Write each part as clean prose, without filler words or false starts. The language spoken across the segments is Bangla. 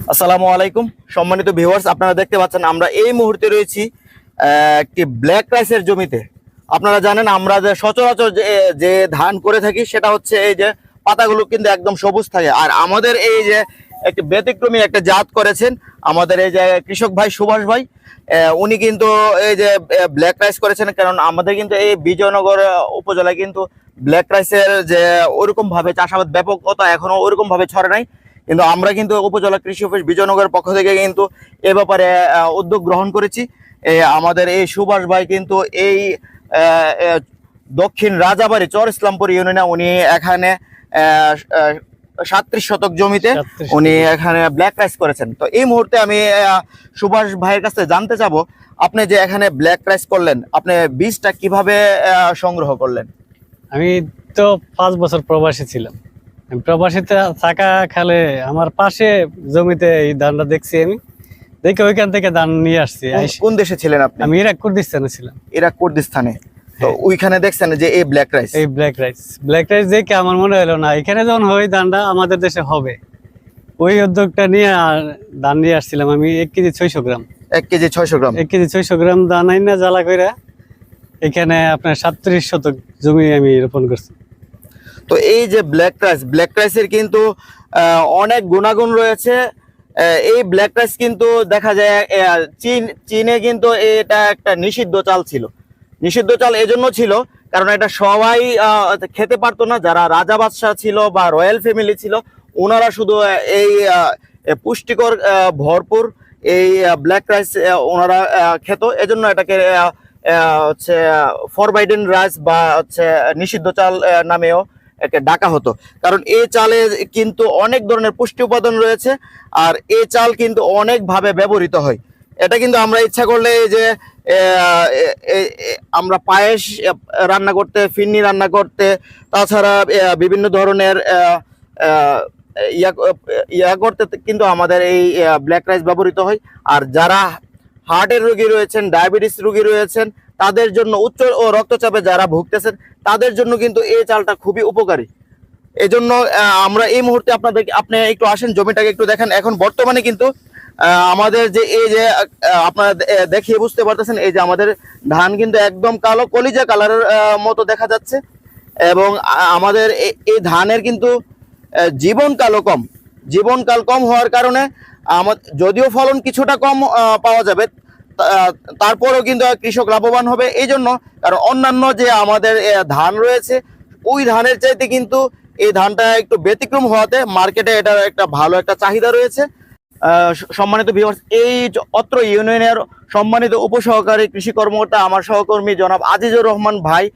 আসসালামু আলাইকুম সম্মানিত ভিউয়ার্স, আপনারা দেখতে পাচ্ছেন আমরা এই মুহূর্তে রয়েছি একটি ব্ল্যাক রাইসের জমিতে। আপনারা জানেন আমরা যে সচরাচর যে ধান করে থাকি সেটা হচ্ছে এই যে পাতাগুলো কিন্তু একদম সবুজ থাকে, আর আমাদের এই যে একটি ব্যতিক্রমী একটা জাত করেছেন আমাদের এই যে কৃষক ভাই সুভাষ ভাই। উনি কিন্তু এই যে ব্ল্যাক রাইস করেছেন, কারণ আমাদের কিন্তু এই বিজয়নগর উপজেলায় কিন্তু ব্ল্যাক রাইসের যে ওরকম ভাবে চাষাবাদ ব্যাপকতা এখনো ওরকম ভাবে ছড়ে নাই। কিন্তু আমরা কিন্তু উপজেলা কৃষি অফিস বিজয়নগরের পক্ষ থেকে কিন্তু এ ব্যাপারে উদ্যোগ গ্রহণ করেছি। আমাদের এই সুভাষ ভাই কিন্তু এই আহ, আহ, দক্ষিণ রাজাবাড়ি চর ইসলামপুর ইউনিয়নে উনি এখানে 37 শতক জমিতে 37 উনি এখানে ব্ল্যাক রাইস করেছেন। তো এই মুহূর্তে আমি সুভাষ ভাইয়ের কাছে জানতে চাবো, আপনি যে এখানে ব্ল্যাক রাইস করলেন, আপনি বীজটা কিভাবে সংগ্রহ করলেন? আমি তো 5 বছর প্রবাসী ছিলাম। আমি প্রবাসীতে থাকা খালে আমার পাশে জমিতে এই ধানটা দেখছি, আমি দেখে ওইখান থেকে ধান নিয়ে আসছি। কোন দেশে ছিলেন আপনি? আমি ইরাক কুর্দিস্তানে ছিলাম। ইরাক কুর্দিস্তানে। তো হ্যাঁ। ওইখানে দেখছেন যে এই ব্ল্যাক রাইস। এই ব্ল্যাক রাইস দেখে আমার মনে হলো না এখানে যখন ওই ধানটা আমাদের দেশে হবে, ওই উদ্যোগটা নিয়ে ধান নিয়ে আসছিলাম। আমি 1 কেজি 600 গ্রাম 1 কেজি 600 গ্রাম 1 কেজি 600 গ্রাম ধান আইনা জ্বালা করে এখানে আপনার 37 শতক জমি আমি রোপণ করছি। তো এই যে ব্ল্যাক রাইসের কিন্তু অনেক গুণাগুণ রয়েছে। এই ব্ল্যাক রাইস কিন্তু দেখা যায় চীনে কিন্তু এটা একটা নিষিদ্ধ চাল ছিল। নিষিদ্ধ চাল এজন্য ছিল কারণ এটা সবাই খেতে পারতো না। যারা রাজা বাদশাহ ছিল বা রয়্যাল ফ্যামিলি ছিল, ওনারা শুধু এই পুষ্টিকর ভরপুর এই ব্ল্যাক রাইস ওনারা খেত। এজন্য এটাকে হচ্ছে ফরবাইডেন রাইস বা হচ্ছে নিষিদ্ধ চাল নামেও একে ডাকা হতো। কারণ এই চালে কিন্তু অনেক ধরনের পুষ্টি উপাদান রয়েছে, আর এই চাল কিন্তু অনেকভাবে ব্যবহৃত হয়। এটা কিন্তু আমরা ইচ্ছা করলে এই যে আমরা পায়েস রান্না করতে, ফিরনি রান্না করতে, তাছাড়া বিভিন্ন ধরনের আহ, ইয়া ইয়া করতে কিন্তু আমাদের এই ব্ল্যাক রাইস ব্যবহৃত হয়। আর যারা হার্টের রোগী রয়েছেন, ডায়াবেটিস রোগী রয়েছেন, তাদের জন্য উচ্চ ও রক্তচাপে যারা ভুগতেছেন তাদের জন্য কিন্তু এই চালটা খুবই উপকারী। এজন্য আমরা এই মুহূর্তে আপনি একটু আসেন, জমিটাকে একটু দেখেন। এখন বর্তমানে কিন্তু আমাদের যে এই যে আপনারা দেখিয়ে বুঝতে পারতেছেন, এই যে আমাদের ধান কিন্তু একদম কালো কলিজা কালারের মতো দেখা যাচ্ছে। এবং আমাদের এই ধানের কিন্তু জীবনকাল কম হওয়ার কারণে যদিও ফলন কিছুটা কম পাওয়া যাবে, তারপরেও কিন্তু কৃষক লাভবান হবে। এই জন্য কারণ অন্যান্য যে আমাদের ধান রয়েছে ওই ধানের চাইতে কিন্তু এই ধানটা একটু ব্যতিক্রম হওয়াতে মার্কেটে এটার একটা ভালো একটা চাহিদা রয়েছে। সম্মানিত ভিউয়ার্স, এই অত্র ইউনিয়নের সম্মানিত উপসহকারী কৃষি কর্মকর্তা আমার সহকর্মী জনাব আজিজুর রহমান ভাই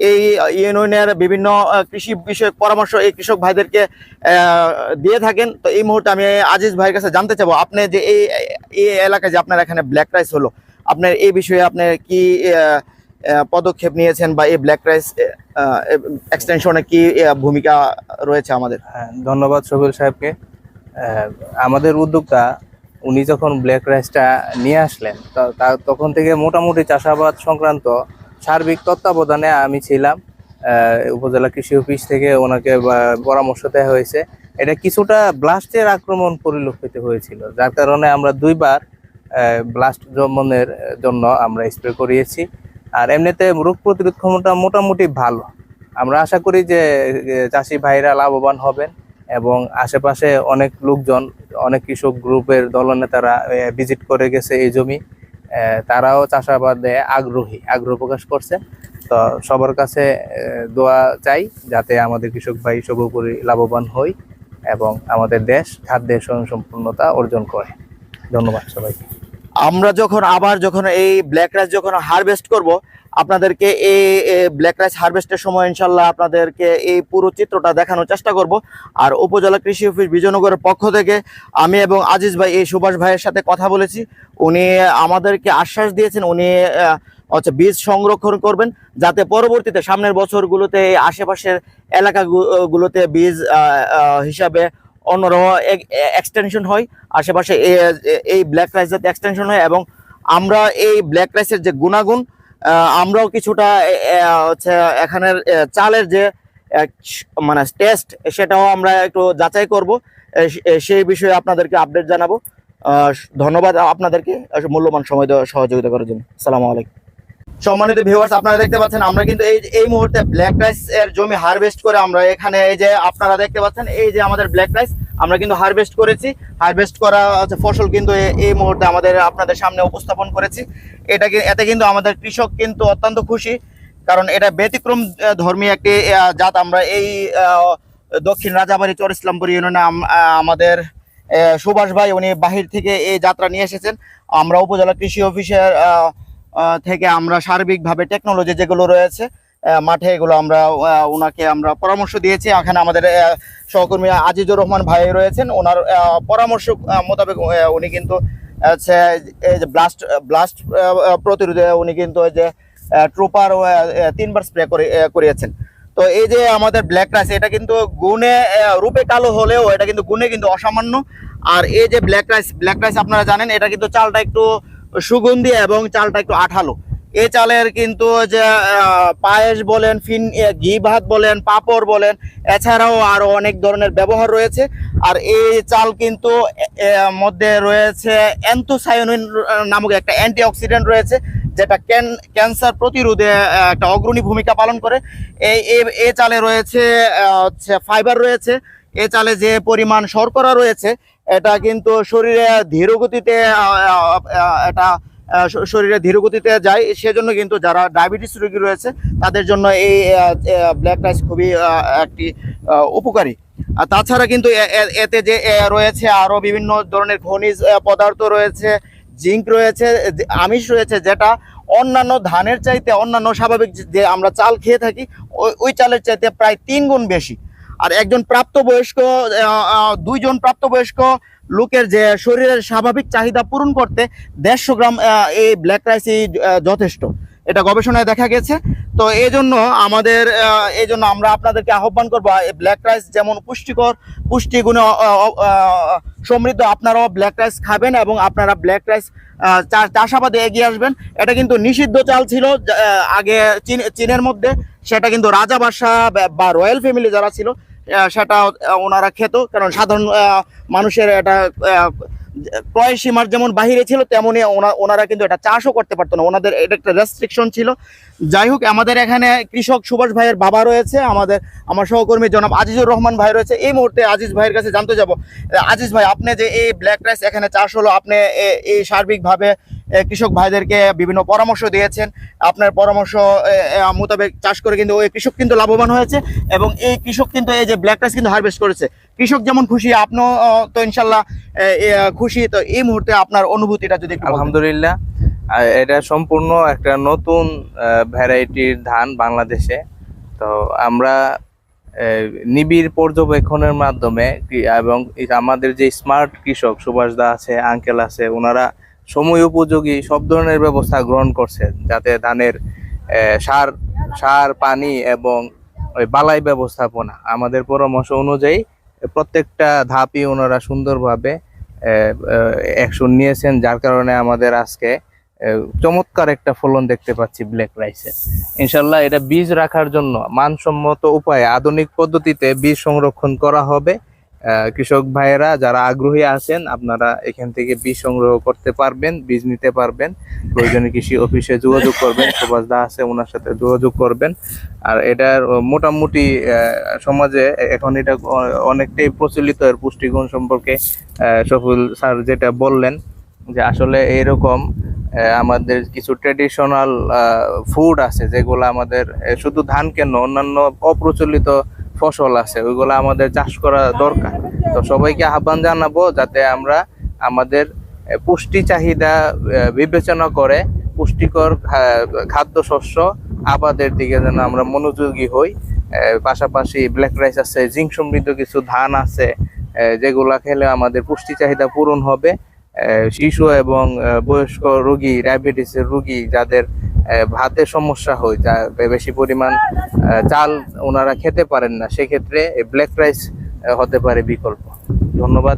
এই ইউনিয়নের বিভিন্ন কৃষি বিষয়ক পরামর্শ এই কৃষক ভাইদেরকে দিয়ে থাকেন। তো এই মুহূর্তে আমি আজিজ ভাইয়ের কাছে জানতে চাবো, আপনি যে এই এলাকায় যে আপনার এখানে ব্ল্যাক রাইস হলো, আপনার এই বিষয়ে আপনি কি পদক্ষেপ নিয়েছেন বা এই ব্ল্যাক রাইস এক্সটেনশনে কি ভূমিকা রয়েছে আমাদের? হ্যাঁ, ধন্যবাদ শফিল সাহেবকে। আমাদের উদ্যোক্তা উনি যখন ব্ল্যাক রাইসটা নিয়ে আসলেন তখন থেকে মোটামুটি চাষাবাদ সংক্রান্ত সার্বিক তত্ত্বাবধানে আমি ছিলাম। উপজেলা কৃষি অফিস থেকে ওনাকে পরামর্শ দেওয়া হয়েছে। এটা কিছুটা ব্লাস্টের আক্রমণ পরিলক্ষিত হয়েছিল, যার কারণে আমরা 2বার ব্লাস্ট দমনের জন্য আমরা স্প্রে করিয়েছি। আর এমনিতে রোগ প্রতিরোধ ক্ষমতা মোটামুটি ভালো। আমরা আশা করি যে চাষি ভাইরা লাভবান হবেন, এবং আশেপাশে অনেক লোকজন, অনেক কৃষক গ্রুপের দলনেতারা ভিজিট করে গেছে এই জমি। তারাও চাষাবাদে আগ্রহ প্রকাশ করছে। তো সবার কাছে দোয়া চাই যাতে আমাদের কৃষক ভাই সর্বোপরি লাভবান হই এবং আমাদের দেশ খাদ্যের স্বয়ংসম্পূর্ণতা অর্জন করে। ধন্যবাদ সবাইকে। আমরা যখন এই ব্ল্যাক রাইস যখন হারভেস্ট করব, আপনাদেরকে এই ব্ল্যাক রাইস হারভেস্টের সময় ইনশাল্লাহ আপনাদেরকে এই পুরো চিত্রটা দেখানোর চেষ্টা করব। আর উপজেলা কৃষি অফিস বিজয়নগরের পক্ষ থেকে আমি এবং আজিজ ভাই এই সুভাষ ভাইয়ের সাথে কথা বলেছি। উনি আমাদেরকে আশ্বাস দিয়েছেন উনি হচ্ছে বীজ সংরক্ষণ করবেন, যাতে পরবর্তীতে সামনের বছরগুলোতে এই আশেপাশের এলাকাগুলোতে বীজ হিসাবে অন্যরকম এক্সটেনশন হয়, আশেপাশে এই ব্ল্যাক রাইস যাতে এক্সটেনশন হয়। এবং আমরা এই ব্ল্যাক রাইসের যে গুণাগুণ আমরাও কিছুটা হচ্ছে এখানের চালের যে মানে টেস্ট সেটাও আমরা একটু যাচাই করব। সেই বিষয়ে আপনাদেরকে আপডেট জানাবো। ধন্যবাদ আপনাদেরকে মূল্যবান সময় দেওয়া সহযোগিতা করার জন্য। আসসালামু আলাইকুম। সম্মানিত ভিউয়ার্স, আপনারা দেখতে পাচ্ছেন আমরা কিন্তু এই মুহূর্তে ব্ল্যাক রাইস এর জমি হারভেস্ট করে আমরা এখানে এই যে আপনারা দেখতে পাচ্ছেন এই যে আমাদের ব্ল্যাক রাইস আমরা কিন্তু হারভেস্ট করেছি। হারভেস্ট করা ফসল কিন্তু এই মুহূর্তে আমাদের আপনাদের সামনে উপস্থাপন করেছি। এতে কিন্তু আমাদের কৃষক কিন্তু অত্যন্ত খুশি, কারণ এটা ব্যতিক্রম ধর্মী একটি জাত। আমরা এই দক্ষিণ রাজাবাড়ি চর ইসলামপুর ইউনিয়নে আমাদের সুভাষ ভাই উনি বাহির থেকে এই যাত্রা নিয়ে এসেছেন। আমরা উপজেলা কৃষি অফিসের থেকে আমরা সার্বিকভাবে টেকনোলজি যেগুলো রয়েছে মাঠে এগুলো আমরা ওনাকে আমরা পরামর্শ দিয়েছি। এখানে আমাদের সহকর্মী আজিজুর রহমান ভাই রয়েছেন, ওনার পরামর্শ মোতাবেক উনি কিন্তু ব্লাস্ট প্রতিরোধে উনি কিন্তু ওই যে ট্রুপার 3 বার স্প্রে করিয়েছেন। তো এই যে আমাদের ব্ল্যাক রাইস এটা কিন্তু গুণে রূপে কালো হলেও এটা কিন্তু গুণে কিন্তু অসামান্য। আর এই যে ব্ল্যাক রাইস আপনারা জানেন এটা কিন্তু চালটা একটু সুগন্ধি এবং চালটা একটু আঠালো। এই চালের কিন্তু যে পায়েস বলেন, ঘি ভাত বলেন, পাঁপড় বলেন, এছাড়াও আরো অনেক ধরনের ব্যবহার রয়েছে। আর এই চাল কিন্তু মধ্যে রয়েছে অ্যান্থোসায়ানিন নামক একটা অ্যান্টিঅক্সিডেন্ট রয়েছে, যেটা ক্যান্সার প্রতিরোধে একটা অগ্রণী ভূমিকা পালন করে। এই চালে রয়েছে হচ্ছে ফাইবার রয়েছে। এই চালে যে পরিমাণ শর্করা রয়েছে এটা কিন্তু শরীরে ধীরগতিতে যায়। সেজন্য কিন্তু যারা ডায়াবেটিস রোগী রয়েছে তাদের জন্য এই ব্ল্যাক রাইস খুবই একটি উপকারী। আর তাছাড়া কিন্তু এতে যে রয়েছে আরো বিভিন্ন ধরনের খনিজ পদার্থ রয়েছে, জিঙ্ক রয়েছে, আমিষ রয়েছে, যেটা অন্যান্য ধানের চাইতে অন্যান্য স্বাভাবিক যে আমরা চাল খেয়ে থাকি ওই চালের চাইতে প্রায় 3 গুণ বেশি। আর একজন প্রাপ্তবয়স্ক 2 জন প্রাপ্তবয়স্ক লোকের যে শরীরের স্বাভাবিক চাহিদা পূরণ করতে 150 গ্রাম এই ব্ল্যাক রাইসই যথেষ্ট, এটা গবেষণায় দেখা গেছে। তো এই জন্য আমরা আপনাদেরকে আহ্বান করবো ব্ল্যাক রাইস যেমন পুষ্টিগুণে সমৃদ্ধ, আপনারাও ব্ল্যাক রাইস খাবেন এবং আপনারা ব্ল্যাক রাইস চাষাবাদে এগিয়ে আসবেন। এটা কিন্তু নিষিদ্ধ চাল ছিল আগে চীনের মধ্যে, সেটা কিন্তু রাজা বাদশাহ বা রয়্যাল ফ্যামিলি যারা ছিল সেটা ওনারা খেত, কারণ সাধারণ মানুষের এটা ক্রয় সীমার যেমন বাহিরে ছিল তেমনি ওনারা কিন্তু এটা চাষও করতে পারতো না, ওনাদের এটা একটা রেস্ট্রিকশন ছিল। যাই হোক, আমাদের এখানে কৃষক সুভাষ ভাইয়ের বাবা রয়েছে, আমার সহকর্মী জনাব আজিজুর রহমান ভাই রয়েছে। এই মুহূর্তে আজিজ ভাইয়ের কাছে জানতে যাব, আজিজ ভাই আপনি যে এই ব্ল্যাক রাইস এখানে চাষ হলো, আপনি এই সার্বিকভাবে কৃষক ভাইদেরকে বিভিন্ন পরামর্শ দিয়েছেন, আপনার পরামর্শ মোতাবেক চাষ করে কিন্তু ওই কৃষক কিন্তু লাভবান হয়েছে এবং এই কৃষক কিন্তু এই যে ব্ল্যাক রাইস কিন্তু হারভেস্ট করেছে। কৃষক যেমন খুশি, আপনিও তো ইনশাল্লাহ খুশি। তো এই মুহূর্তে আপনার অনুভূতিটা যদি একটু বলতেন। আলহামদুলিল্লাহ, এটা সম্পূর্ণ একটা নতুন ভ্যারাইটির ধান বাংলাদেশে। তো আমরা নিবিড় পর্যবেক্ষণের মাধ্যমে এবং আমাদের যে স্মার্ট কৃষক সুভাষ দা আছে, আঙ্কেল আছে, ওনারা সময় উপযোগী সব ধরনের ব্যবস্থা গ্রহণ করছেন যাতে ধানের সার পানি এবং ওই বালাই ব্যবস্থাপনা আমাদের পরামর্শ অনুযায়ী প্রত্যেকটা ধাপই ওনারা সুন্দরভাবে অ্যাকশন নিয়েছেন, যার কারণে আমাদের আজকে চমৎকার একটা ফলন দেখতে পাচ্ছি ব্ল্যাক রাইসের। ইনশাল্লাহ এটা বীজ রাখার জন্য মানসম্মত উপায়ে আধুনিক পদ্ধতিতে বীজ সংরক্ষণ করা হবে। কৃষক ভাইয়েরা যারা আগ্রহী আছেন আপনারা এখান থেকে বীজ সংগ্রহ করতে পারবেন, বীজ নিতে পারবেন। প্রয়োজনে কৃষি অফিসে যোগাযোগ করবেন, সুভাষ দা আছে ওনার সাথে যোগাযোগ করবেন। আর এটার মোটামুটি সমাজে এখন এটা অনেকটাই প্রচলিত। এর পুষ্টিগুণ সম্পর্কে সফুল স্যার যেটা বললেন যে আসলে এরকম আমাদের কিছু ট্রেডিশনাল ফুড আছে যেগুলো আমাদের শুধু ধান কেন অন্যান্য অপ্রচলিত ফসল আছে ওইগুলো আমাদের চাষ করা দরকার। তো সবাইকে আহ্বান জানাবো যাতে আমরা আমাদের পুষ্টি চাহিদা বিবেচনা করে পুষ্টিকর খাদ্যশস্য আবাদের দিকে যেন আমরা মনোযোগী হই। পাশাপাশি ব্ল্যাক রাইস আছে, জিঙ্ক সমৃদ্ধ কিছু ধান আছে যেগুলা খেলে আমাদের পুষ্টি চাহিদা পূরণ হবে। শিশু এবং বয়স্ক রোগী, ডায়াবেটিসের রোগী যাদের ভাতে সমস্যা হয়, যা বেশি পরিমাণ চাল ওনারা খেতে পারেন না, সেক্ষেত্রে ব্ল্যাক রাইস হতে পারে বিকল্প। ধন্যবাদ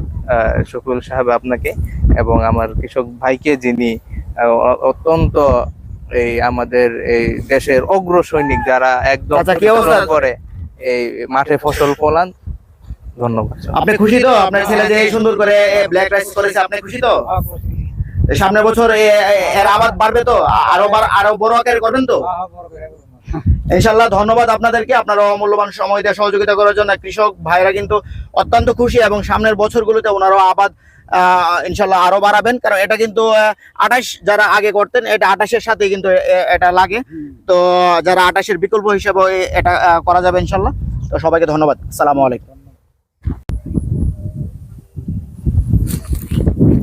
শফিউল সাহেব আপনাকে এবং আমার কৃষক ভাইকে, যিনি অত্যন্ত এই আমাদের এই দেশের অগ্র সৈনিক যারা একদম করে এই মাঠে ফসল ফলান। ধন্যবাদ। আপনি খুশি তো আপনার ছেলে যে এই সুন্দর করে ব্ল্যাক রাইস করেছে, আপনি খুশি তো? সামনের বছর এর আবাদ বাড়বে তো, আরো বড় আকারে করবেন তো ইনশাল্লাহ। ধন্যবাদ আপনাদেরকে, আপনারা অমূল্যবান সময় দিয়ে সহযোগিতা করার জন্য। কৃষক ভাইরা কিন্তু অত্যন্ত খুশি এবং সামনের বছরগুলোতে ওনারাও আবাদ ইনশাল্লাহ আরো বাড়াবেন, কারণ এটা কিন্তু 28 যারা আগে করতেন, এটা 28-এর সাথে কিন্তু এটা লাগে, তো যারা 28-এর বিকল্প হিসেবে এটা করা যাবে ইনশাল্লাহ। তো সবাইকে ধন্যবাদ, আসসালামু আলাইকুম।